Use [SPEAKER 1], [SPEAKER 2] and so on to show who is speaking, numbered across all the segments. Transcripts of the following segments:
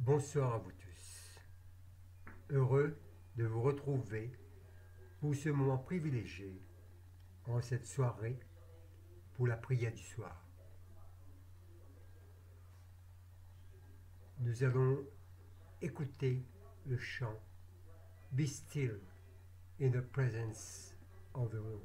[SPEAKER 1] Bonsoir à vous tous. Heureux de vous retrouver pour ce moment privilégié en cette soirée pour la prière du soir. Nous allons écouter le chant Be Still in the Presence of the Lord.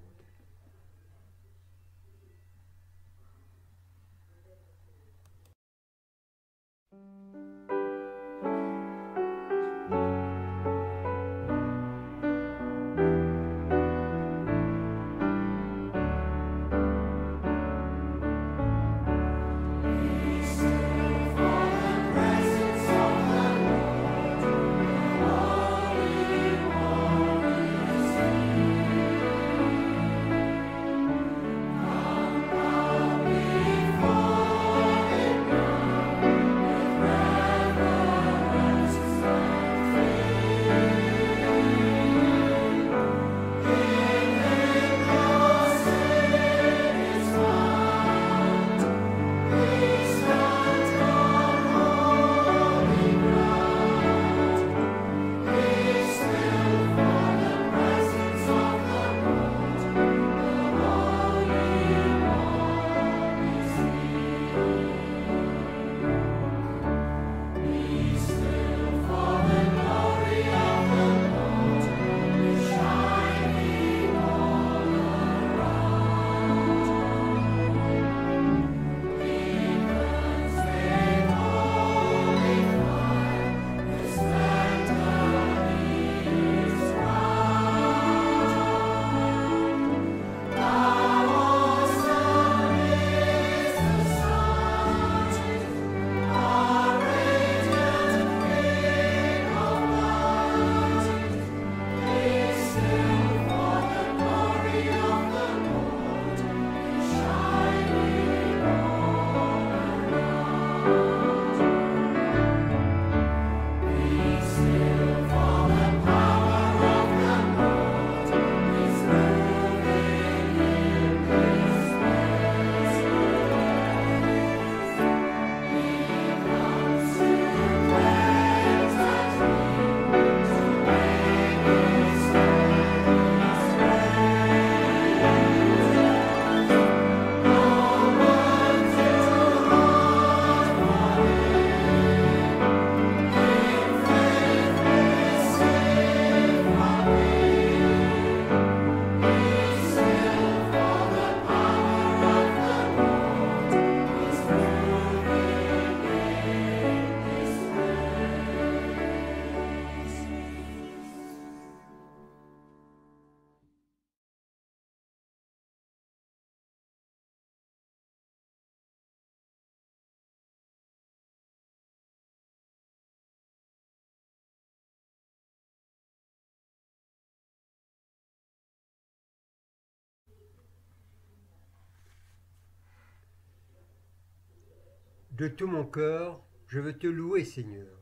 [SPEAKER 1] De tout mon cœur, je veux te louer, Seigneur,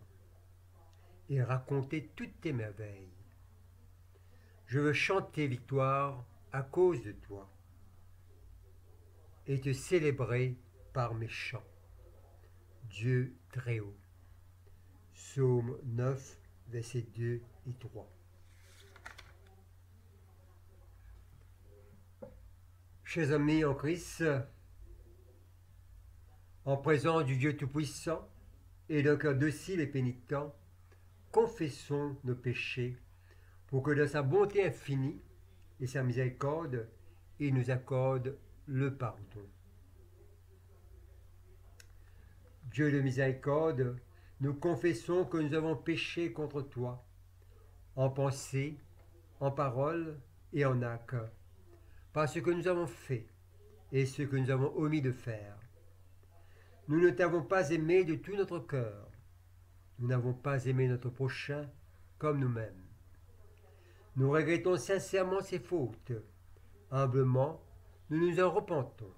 [SPEAKER 1] et raconter toutes tes merveilles. Je veux chanter victoire à cause de toi, et te célébrer par mes chants. Dieu très haut. Psaume 9, versets 2 et 3. Chers amis en Christ, en présence du Dieu Tout-Puissant et d'un cœur docile et pénitent, confessons nos péchés pour que dans sa bonté infinie et sa miséricorde, il nous accorde le pardon. Dieu de miséricorde, nous confessons que nous avons péché contre toi, en pensée, en parole et en acte, par ce que nous avons fait et ce que nous avons omis de faire. Nous ne t'avons pas aimé de tout notre cœur. Nous n'avons pas aimé notre prochain comme nous-mêmes. Nous regrettons sincèrement ces fautes. Humblement, nous nous en repentons.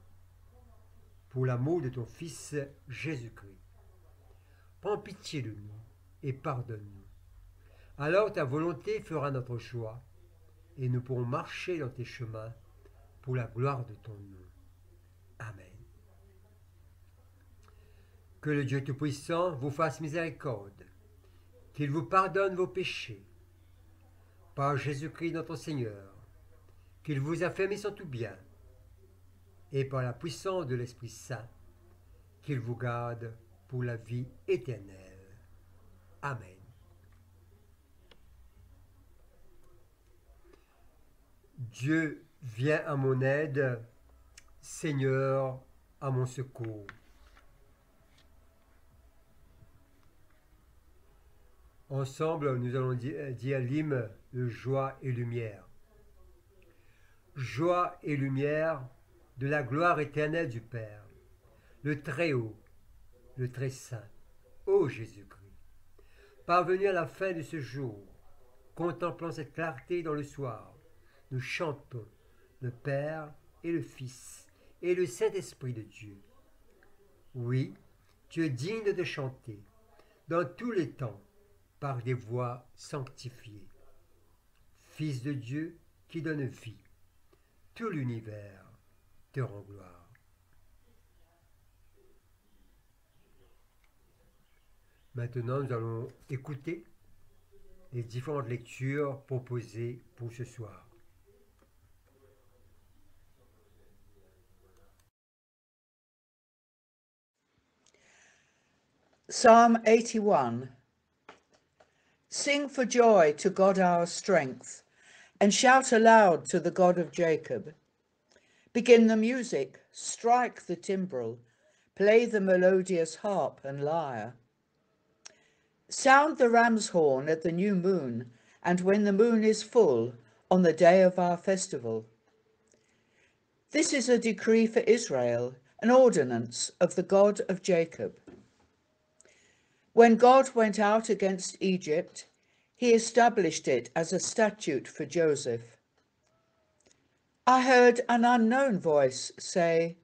[SPEAKER 1] Pour l'amour de ton Fils Jésus-Christ. Prends pitié de nous et pardonne-nous. Alors ta volonté fera notre choix et nous pourrons marcher dans tes chemins pour la gloire de ton nom. Amen. Que le Dieu Tout-Puissant vous fasse miséricorde, qu'il vous pardonne vos péchés, par Jésus-Christ notre Seigneur, qu'il vous affermisse en tout bien, et par la puissance de l'Esprit Saint, qu'il vous garde pour la vie éternelle. Amen. Dieu, viens à mon aide, Seigneur, à mon secours. Ensemble, nous allons dire l'hymne de joie et lumière. Joie et lumière de la gloire éternelle du Père, le Très-Haut, le Très-Saint, ô Jésus-Christ. Parvenus à la fin de ce jour, contemplant cette clarté dans le soir, nous chantons le Père et le Fils et le Saint-Esprit de Dieu. Oui, tu es digne de chanter, dans tous les temps, par des voix sanctifiées. Fils de Dieu qui donne vie, tout l'univers te rend gloire. Maintenant, nous allons écouter les différentes lectures proposées pour ce soir.
[SPEAKER 2] Psalm 81. Sing for joy to God our strength, and shout aloud to the God of Jacob. Begin the music, strike the timbrel, play the melodious harp and lyre. Sound the ram's horn at the new moon, and when the moon is full, on the day of our festival. This is a decree for Israel, an ordinance of the God of Jacob. When God went out against Egypt, he established it as a statute for Joseph. I heard an unknown voice say,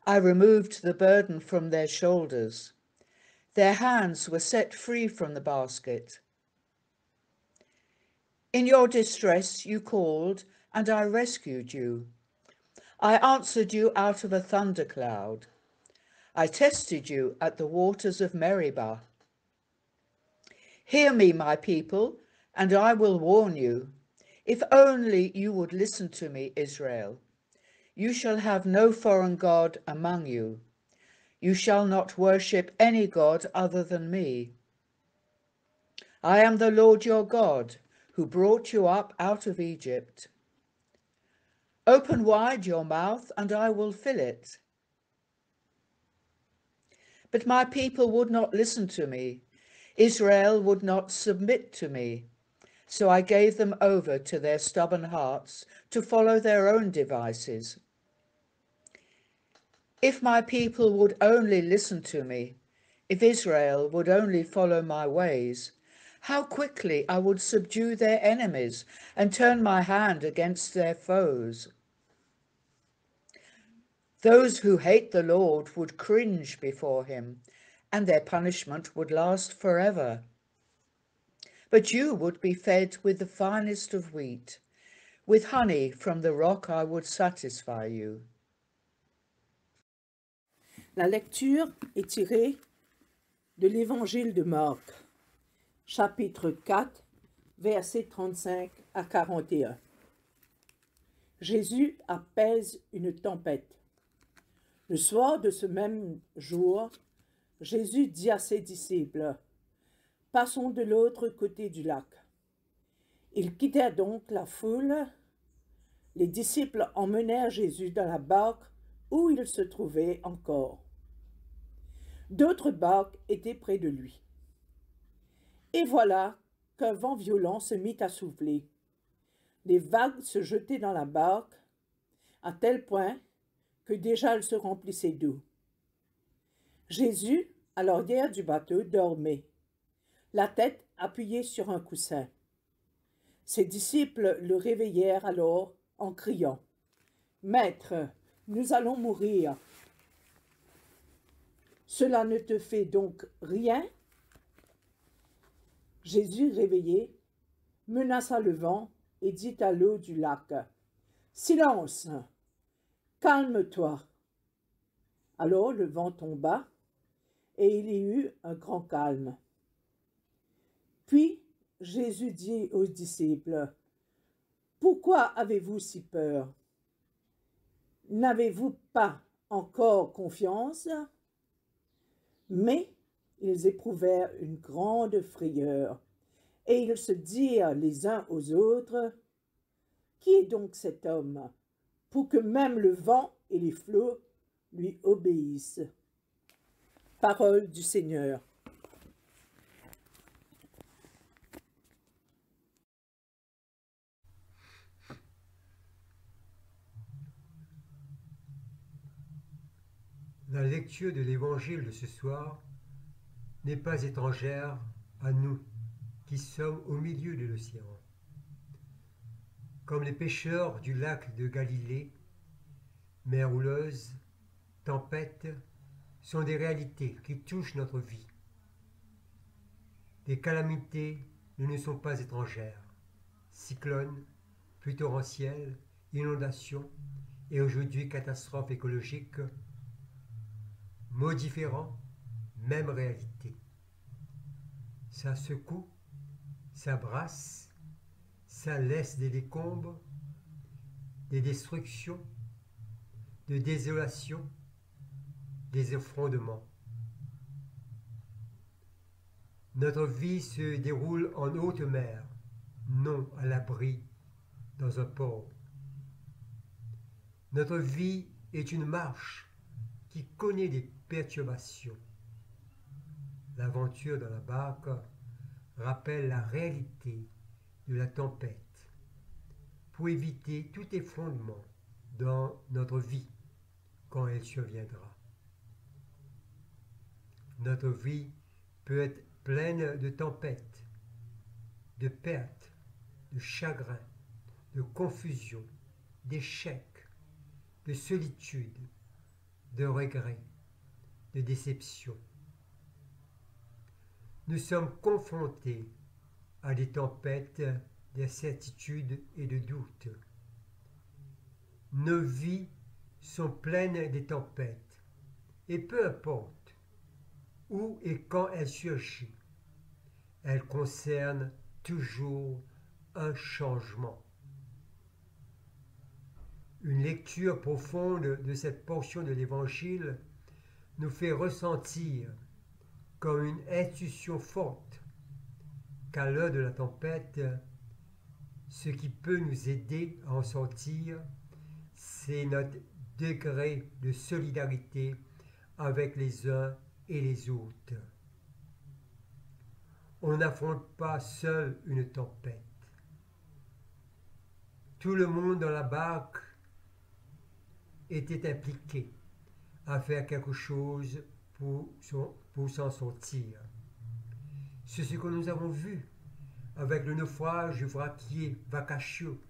[SPEAKER 2] I removed the burden from their shoulders. Their hands were set free from the basket. In your distress you called, and I rescued you. I answered you out of a thundercloud. I tested you at the waters of Meribah. Hear me, my people, and I will warn you. If only you would listen to me, Israel. You shall have no foreign god among you. You shall not worship any god other than me. I am the Lord your God, who brought you up out of Egypt. Open wide your mouth, and I will fill it. But my people would not listen to me. Israel would not submit to me. So I gave them over to their stubborn hearts to follow their own devices. If my people would only listen to me, if Israel would only follow my ways, how quickly I would subdue their enemies and turn my hand against their foes. Those who hate the Lord would cringe before him, and their punishment would last forever. But you would be fed with the finest of wheat. With honey from the rock I would satisfy you.
[SPEAKER 3] La lecture est tirée de l'Évangile de Marc, chapitre 4, versets 35 à 41. Jésus apaise une tempête. Le soir de ce même jour, Jésus dit à ses disciples, « Passons de l'autre côté du lac. » Ils quittèrent donc la foule. Les disciples emmenèrent Jésus dans la barque où il se trouvait encore. D'autres barques étaient près de lui. Et voilà qu'un vent violent se mit à souffler. Les vagues se jetaient dans la barque, à tel point que déjà elle se remplissait d'eau. Jésus, à l'arrière du bateau, dormait, la tête appuyée sur un coussin. Ses disciples le réveillèrent alors en criant, « Maître, nous allons mourir. » « Cela ne te fait donc rien ?» Jésus, réveillé, menaça le vent et dit à l'eau du lac, « Silence, calme-toi. » Alors le vent tomba et il y eut un grand calme. Puis Jésus dit aux disciples, « Pourquoi avez-vous si peur? N'avez-vous pas encore confiance? » Mais ils éprouvèrent une grande frayeur, et ils se dirent les uns aux autres, « Qui est donc cet homme, pour que même le vent et les flots lui obéissent? » Parole du Seigneur.
[SPEAKER 1] La lecture de l'Évangile de ce soir n'est pas étrangère à nous qui sommes au milieu de l'océan. Comme les pêcheurs du lac de Galilée, mer houleuse, tempêtes sont des réalités qui touchent notre vie. Les calamités ne nous sont pas étrangères. Cyclones, pluies torrentielles, inondations et aujourd'hui catastrophes écologiques, mots différents, même réalité. Ça secoue, ça brasse, ça laisse des décombres, des destructions, de désolation, des effondrements. Notre vie se déroule en haute mer, non à l'abri dans un port. Notre vie est une marche qui connaît des perturbations. L'aventure dans la barque rappelle la réalité de la tempête pour éviter tout effondrement dans notre vie quand elle surviendra. Notre vie peut être pleine de tempêtes, de pertes, de chagrins, de confusion, d'échecs, de solitude, de regrets, de déception. Nous sommes confrontés à des tempêtes d'incertitude et de doute. Nos vies sont pleines de tempêtes, et peu importe où et quand elles surgissent, elles concernent toujours un changement. Une lecture profonde de cette portion de l'Évangile nous fait ressentir comme une intuition forte qu'à l'heure de la tempête, ce qui peut nous aider à en sortir, c'est notre degré de solidarité avec les uns et les autres. On n'affronte pas seul une tempête. Tout le monde dans la barque était impliqué à faire quelque chose pour s'en sortir. C'est ce que nous avons vu avec le naufrage du vraquier Vacaccio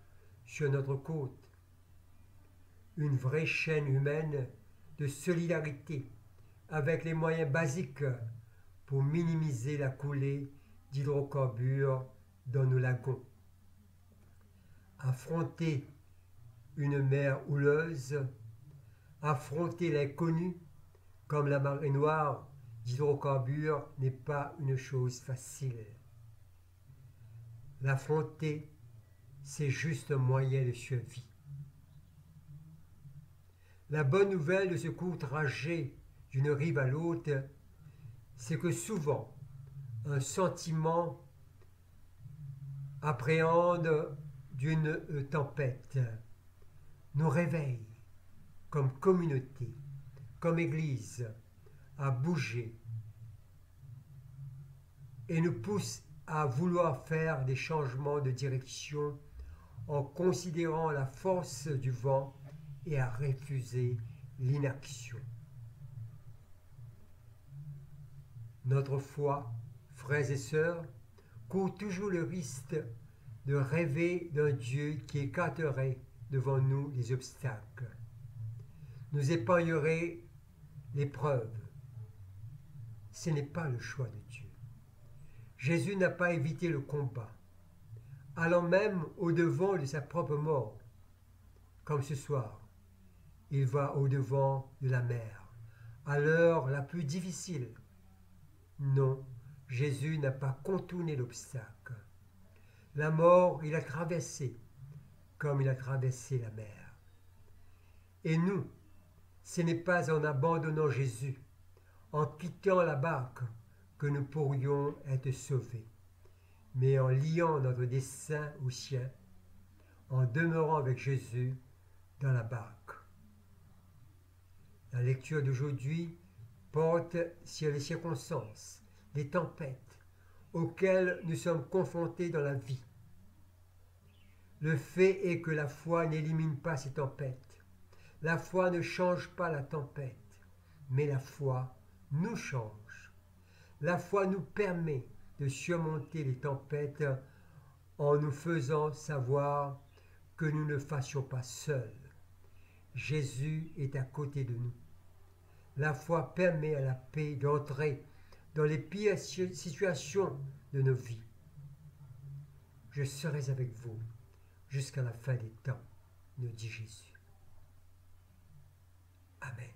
[SPEAKER 1] sur notre côte. Une vraie chaîne humaine de solidarité avec les moyens basiques pour minimiser la coulée d'hydrocarbures dans nos lagons. Affronter une mer houleuse, affronter l'inconnu comme la marée noire d'hydrocarbures n'est pas une chose facile. L'affronter, c'est juste un moyen de survie. La bonne nouvelle de ce court trajet d'une rive à l'autre, c'est que souvent, un sentiment appréhende d'une tempête nous réveille comme communauté, comme Église, à bouger et nous pousse à vouloir faire des changements de direction en considérant la force du vent et à refuser l'inaction. Notre foi, frères et sœurs, court toujours le risque de rêver d'un Dieu qui écarterait devant nous les obstacles, nous épargnerait l'épreuve. Ce n'est pas le choix de Dieu. Jésus n'a pas évité le combat, allant même au-devant de sa propre mort. Comme ce soir, il va au-devant de la mer, à l'heure la plus difficile. Non, Jésus n'a pas contourné l'obstacle. La mort, il a traversé, comme il a traversé la mer. Et nous, ce n'est pas en abandonnant Jésus, en quittant la barque, que nous pourrions être sauvés, mais en liant notre dessein au sien, en demeurant avec Jésus dans la barque. La lecture d'aujourd'hui porte sur les circonstances, les tempêtes auxquelles nous sommes confrontés dans la vie. Le fait est que la foi n'élimine pas ces tempêtes. La foi ne change pas la tempête, mais la foi nous change. La foi nous permet de surmonter les tempêtes en nous faisant savoir que nous ne fassions pas seuls. Jésus est à côté de nous. La foi permet à la paix d'entrer dans les pires situations de nos vies. Je serai avec vous jusqu'à la fin des temps, nous dit Jésus. Amen.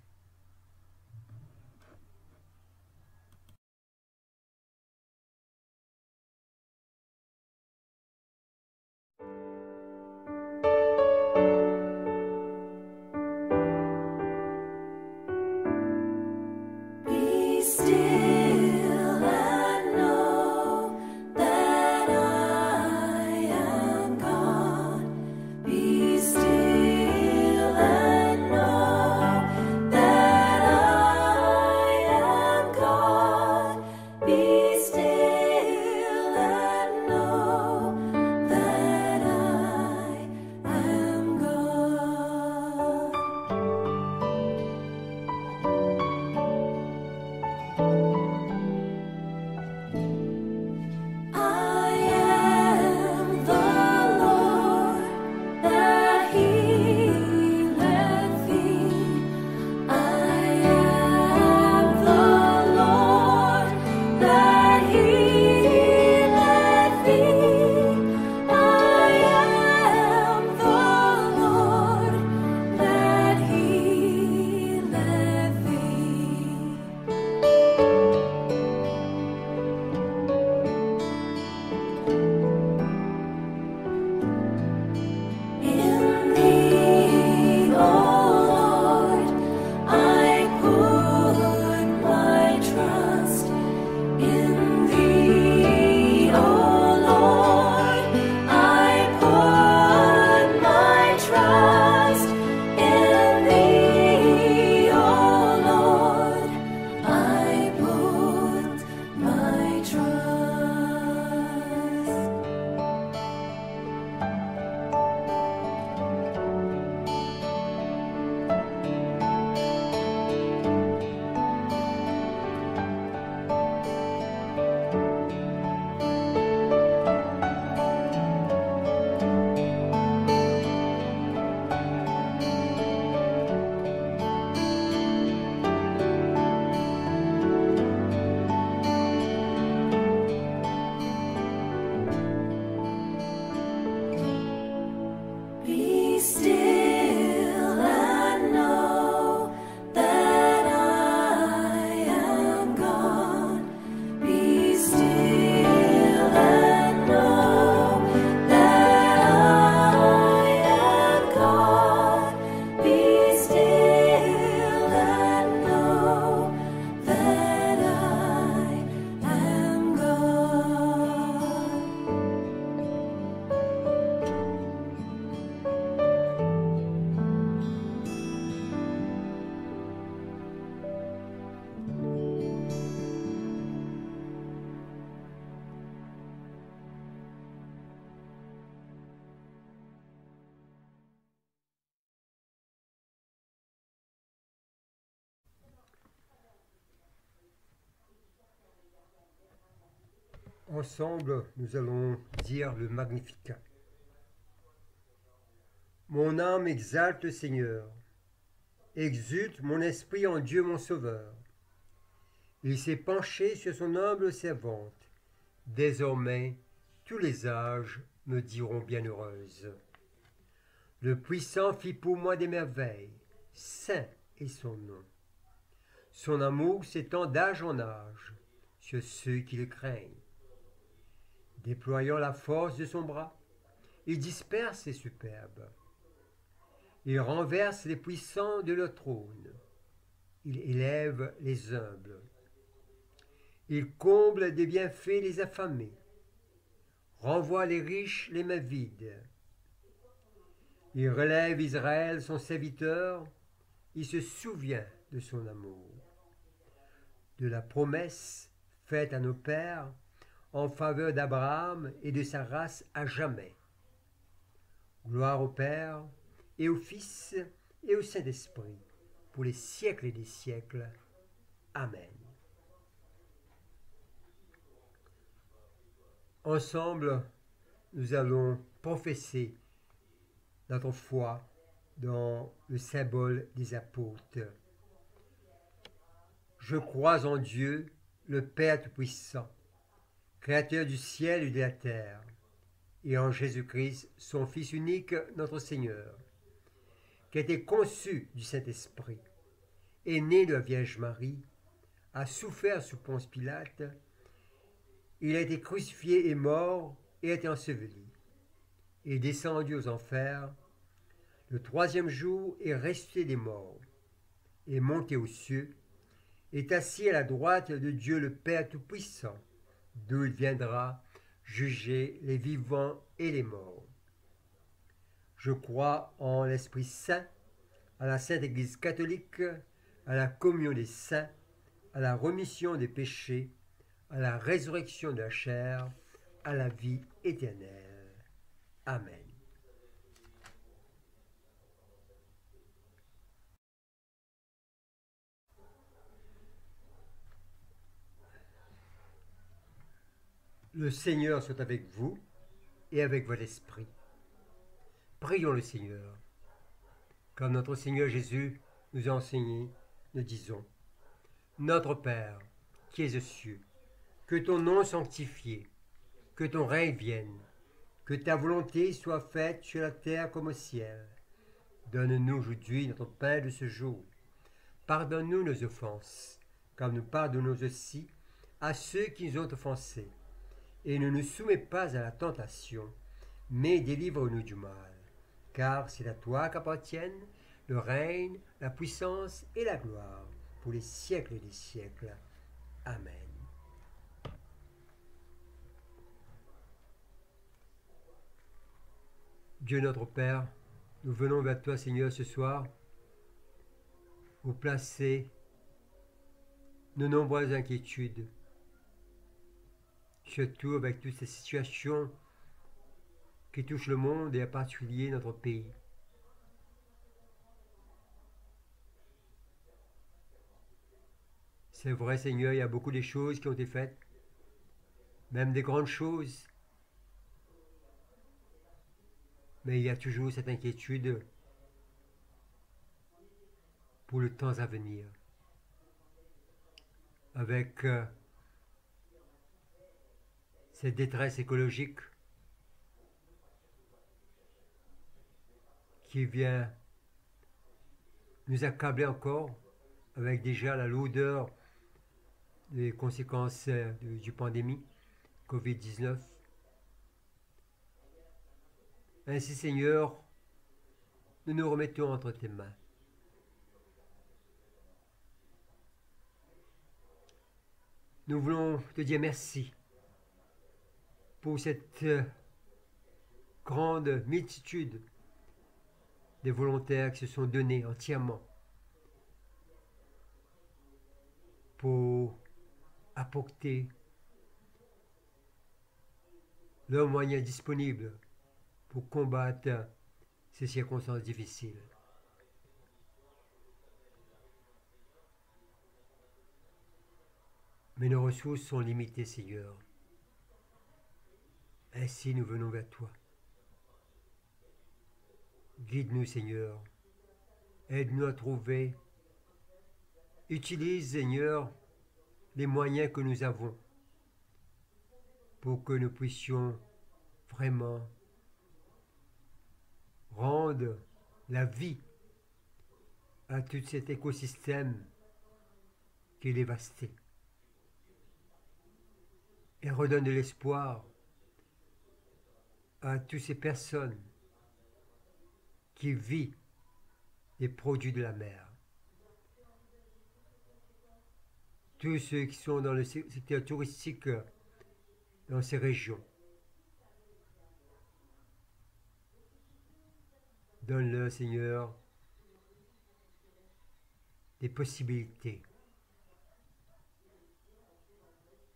[SPEAKER 1] Ensemble, nous allons dire le Magnificat. Mon âme exalte le Seigneur, exulte mon esprit en Dieu mon Sauveur. Il s'est penché sur son humble servante. Désormais, tous les âges me diront bienheureuse. Le Puissant fit pour moi des merveilles, saint est son nom. Son amour s'étend d'âge en âge, sur ceux qui le craignent. Déployant la force de son bras, il disperse les superbes. Il renverse les puissants de leur trône. Il élève les humbles. Il comble des bienfaits les affamés. Renvoie les riches les mains vides. Il relève Israël, son serviteur. Il se souvient de son amour, de la promesse faite à nos pères en faveur d'Abraham et de sa race à jamais. Gloire au Père et au Fils et au Saint-Esprit, pour les siècles et des siècles. Amen. Ensemble, nous allons professer notre foi dans le symbole des apôtres. Je crois en Dieu, le Père Tout-Puissant, Créateur du ciel et de la terre, et en Jésus-Christ, son Fils unique, notre Seigneur, qui a été conçu du Saint-Esprit, est né de la Vierge Marie, a souffert sous Ponce Pilate, il a été crucifié et mort et a été enseveli, et descendu aux enfers. Le troisième jour est ressuscité des morts, est monté aux cieux, est assis à la droite de Dieu le Père Tout-Puissant, d'où il viendra juger les vivants et les morts. Je crois en l'Esprit Saint, à la Sainte Église catholique, à la communion des saints, à la remission des péchés, à la résurrection de la chair, à la vie éternelle. Amen. Le Seigneur soit avec vous et avec votre esprit. Prions le Seigneur. Comme notre Seigneur Jésus nous a enseigné, nous disons: Notre Père, qui es aux cieux, que ton nom soit sanctifié, que ton règne vienne, que ta volonté soit faite sur la terre comme au ciel. Donne-nous aujourd'hui notre pain de ce jour. Pardonne-nous nos offenses, comme nous pardonnons aussi à ceux qui nous ont offensés. Et ne nous soumets pas à la tentation, mais délivre-nous du mal. Car c'est à toi qu'appartiennent le règne, la puissance et la gloire, pour les siècles et des siècles. Amen. Dieu notre Père, nous venons vers toi, Seigneur, ce soir, pour placer nos nombreuses inquiétudes, surtout avec toutes ces situations qui touchent le monde et en particulier notre pays. C'est vrai, Seigneur, il y a beaucoup de choses qui ont été faites, même des grandes choses, mais il y a toujours cette inquiétude pour le temps à venir, avec cette détresse écologique qui vient nous accabler encore, avec déjà la lourdeur des conséquences du pandémie Covid-19. Ainsi, Seigneur, nous nous remettons entre tes mains. Nous voulons te dire merci pour cette grande multitude des volontaires qui se sont donnés entièrement pour apporter leurs moyens disponibles pour combattre ces circonstances difficiles. Mais nos ressources sont limitées, Seigneur. Ainsi, nous venons vers toi. Guide-nous, Seigneur. Aide-nous à trouver. Utilise, Seigneur, les moyens que nous avons pour que nous puissions vraiment rendre la vie à tout cet écosystème qui est dévasté. et redonne de l'espoir à toutes ces personnes qui vivent des produits de la mer. Tous ceux qui sont dans le secteur touristique dans ces régions. Donne-leur, Seigneur, des possibilités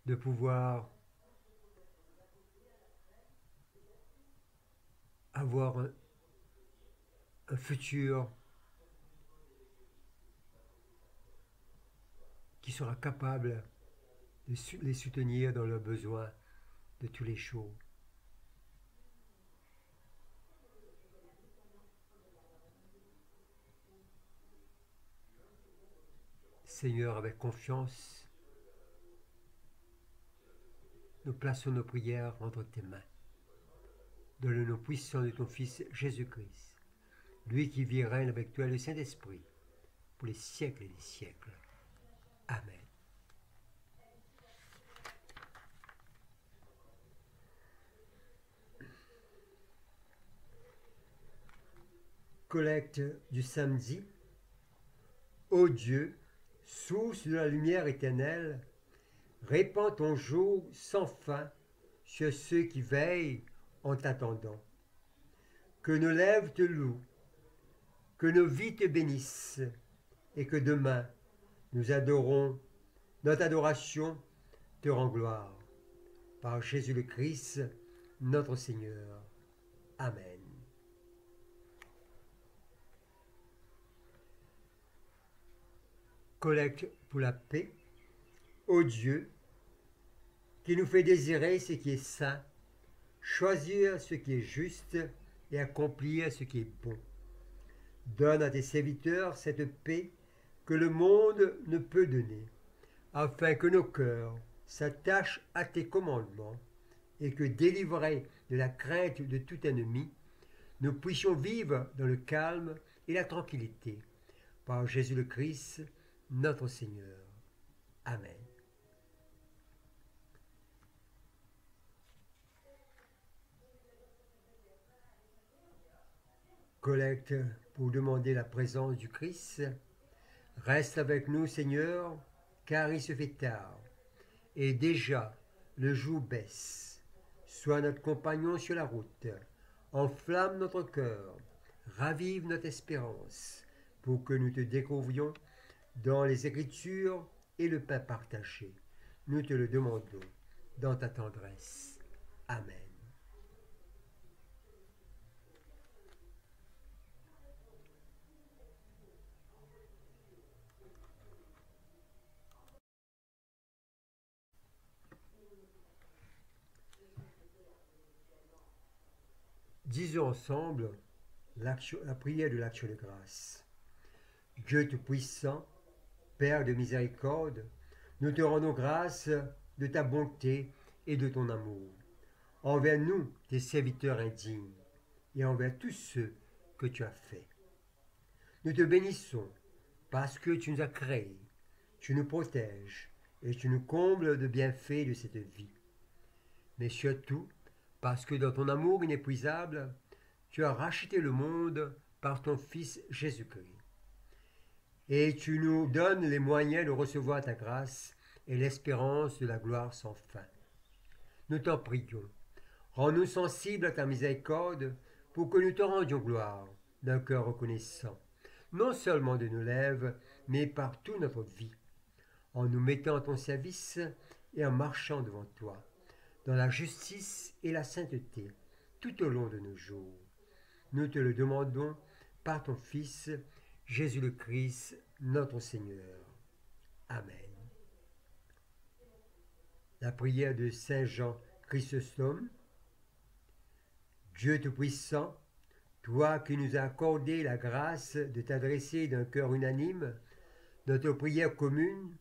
[SPEAKER 1] de pouvoir avoir un futur qui sera capable de les soutenir dans leurs besoins de tous les jours. Seigneur, avec confiance, nous plaçons nos prières entre tes mains. Dans le nom puissant de ton Fils Jésus-Christ, lui qui vit et règne avec toi et le Saint-Esprit, pour les siècles et les siècles. Amen. Collecte du samedi. Ô Dieu, source de la lumière éternelle, répands ton jour sans fin sur ceux qui veillent en t'attendant. Que nos lèvres te louent, que nos vies te bénissent, et que demain nous adorons, notre adoration te rend gloire. Par Jésus le Christ, notre Seigneur. Amen. Collecte pour la paix. Ô Dieu, qui nous fait désirer ce qui est saint, choisir ce qui est juste et accomplir ce qui est bon. Donne à tes serviteurs cette paix que le monde ne peut donner, afin que nos cœurs s'attachent à tes commandements et que, délivrés de la crainte de tout ennemi, nous puissions vivre dans le calme et la tranquillité. Par Jésus le Christ, notre Seigneur. Amen. Collecte pour demander la présence du Christ. Reste avec nous, Seigneur, car il se fait tard, et déjà le jour baisse. Sois notre compagnon sur la route, enflamme notre cœur, ravive notre espérance, pour que nous te découvrions dans les Écritures et le pain partagé. Nous te le demandons dans ta tendresse. Amen. Disons ensemble la prière de l'action de grâce. Dieu Tout-Puissant, Père de miséricorde, nous te rendons grâce de ta bonté et de ton amour, envers nous, tes serviteurs indignes, et envers tous ceux que tu as faits. Nous te bénissons parce que tu nous as créés, tu nous protèges et tu nous combles de bienfaits de cette vie. Mais surtout, parce que dans ton amour inépuisable, tu as racheté le monde par ton Fils Jésus-Christ. Et tu nous donnes les moyens de recevoir ta grâce et l'espérance de la gloire sans fin. Nous t'en prions, rends-nous sensibles à ta miséricorde pour que nous te rendions gloire d'un cœur reconnaissant, non seulement de nos lèvres, mais par toute notre vie, en nous mettant à ton service et en marchant devant toi, dans la justice et la sainteté, tout au long de nos jours. Nous te le demandons par ton Fils, Jésus le Christ, notre Seigneur. Amen. La prière de Saint Jean Chrysostome. Dieu Tout-Puissant, toi qui nous as accordé la grâce de t'adresser d'un cœur unanime, notre prière commune,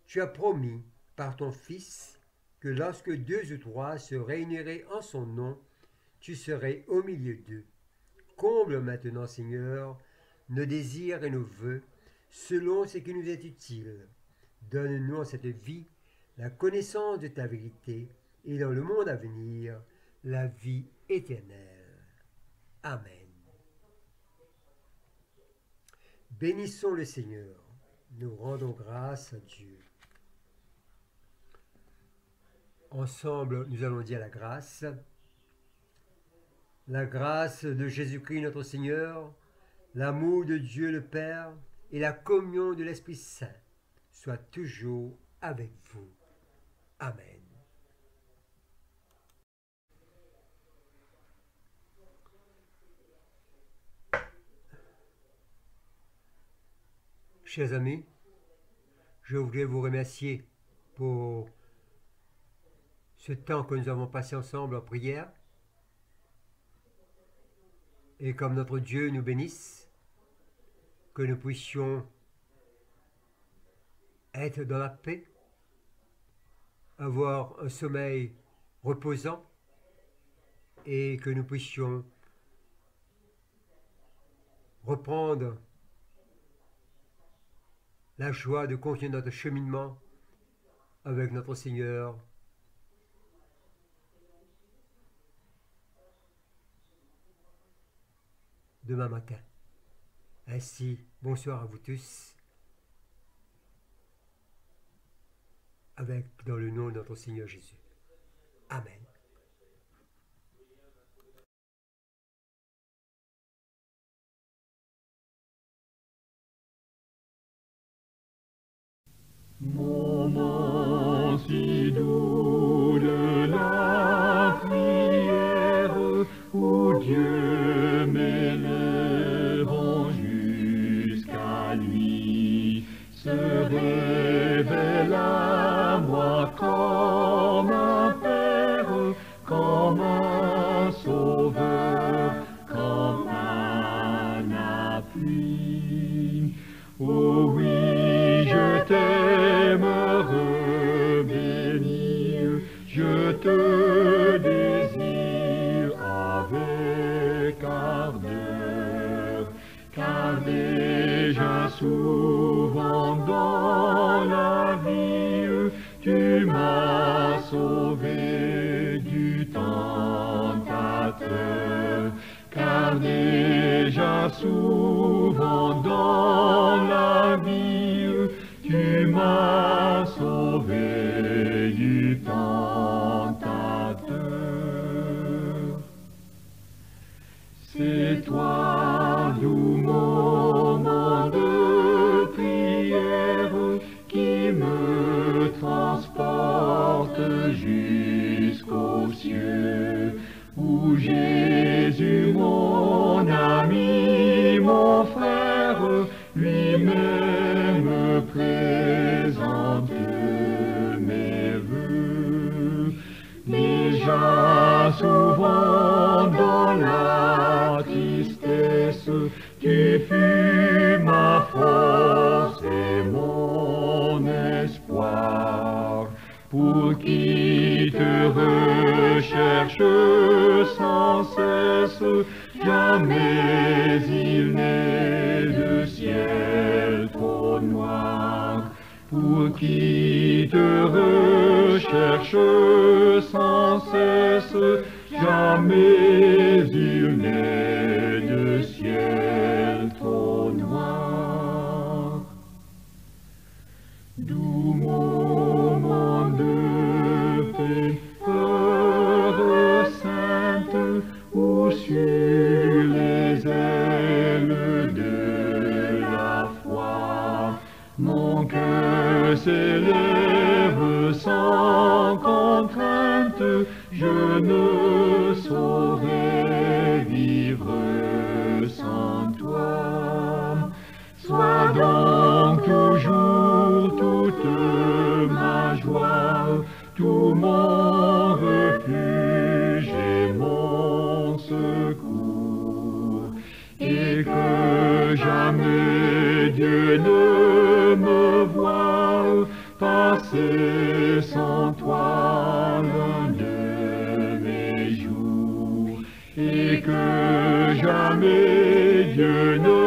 [SPEAKER 1] tu as promis par ton Fils que lorsque 2 ou 3 se réuniraient en son nom, tu serais au milieu d'eux. Comble maintenant, Seigneur, nos désirs et nos vœux, selon ce qui nous est utile. Donne-nous en cette vie la connaissance de ta vérité et dans le monde à venir, la vie éternelle. Amen. Bénissons le Seigneur, nous rendons grâce à Dieu. Ensemble, nous allons dire la grâce. La grâce de Jésus-Christ notre Seigneur, l'amour de Dieu le Père et la communion de l'Esprit Saint soient toujours avec vous. Amen. Chers amis, je voudrais vous remercier pour ce temps que nous avons passé ensemble en prière. Et comme notre Dieu nous bénisse, que nous puissions être dans la paix, avoir un sommeil reposant et que nous puissions reprendre la joie de continuer notre cheminement avec notre Seigneur. Demain matin. Ainsi, bonsoir à vous tous, dans le nom de notre Seigneur Jésus. Amen.
[SPEAKER 4] Moment si doux de la prière où Dieu m'élevant jusqu'à lui se révèle à moi comme un Père, comme un Sauveur, comme un appui. Oh oui, je t'aimerai bénir, je te désire avec ardeur, car déjà souvent dans la vie, tu m'as sauvé du tentateur, car déjà souvent dans la vie, tu m'as sauvé du tentateur. C'est toi, doux moment de prière, qui me transporte jusqu'aux cieux, où Jésus, mon ami, mon frère, lui-même présente mes vœux. Déjà souvent dans la tristesse, tu fus ma force et mon espoir. Pour qui te recherche sans cesse, jamais il n'est de ciel trop noir. Pour qui te recherche sans cesse, jamais il n'est de ciel trop noir. Doux moment de paix, heure sainte, où sur les ailes de la foi, mon cœur s'élève sans contrainte, je ne saurais vivre sans toi. Sois donc toujours toute ma joie, tout mon refuge et mon secours, et que jamais Dieu ne me voie passer sans toi l'un de mes jours, et que jamais Dieu ne